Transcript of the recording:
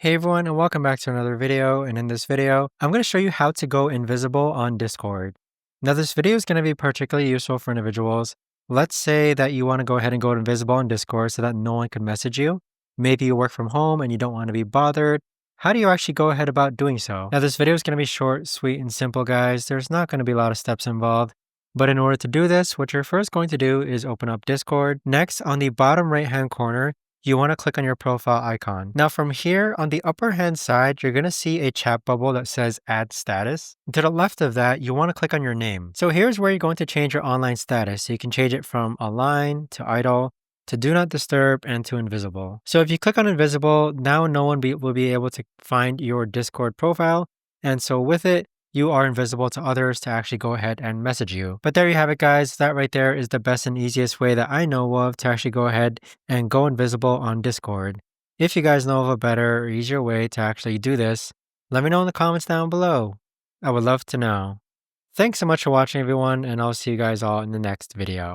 Hey everyone, and welcome back to another video. And in this video, I'm going to show you how to go invisible on Discord. Now, this video is going to be particularly useful for individuals. Let's say that you want to go ahead and go invisible on Discord so that no one can message you. Maybe you work from home and you don't want to be bothered. How do you actually go ahead about doing so? Now, this video is going to be short, sweet, and simple, guys. There's not going to be a lot of steps involved. But in order to do this, what you're first going to do is open up Discord. Next, on the bottom right-hand corner, you want to click on your profile icon. Now from here, on the upper hand side, you're going to see a chat bubble that says add status. To the left of that, you want to click on your name. So here's where you're going to change your online status. So you can change it from online to idle, to do not disturb, and to invisible. So if you click on invisible, now no one will be able to find your Discord profile. And so with it, you are invisible to others to actually go ahead and message you. But there you have it, guys. That right there is the best and easiest way that I know of to actually go ahead and go invisible on Discord. If you guys know of a better or easier way to actually do this, let me know in the comments down below. I would love to know. Thanks so much for watching, everyone, and I'll see you guys all in the next video.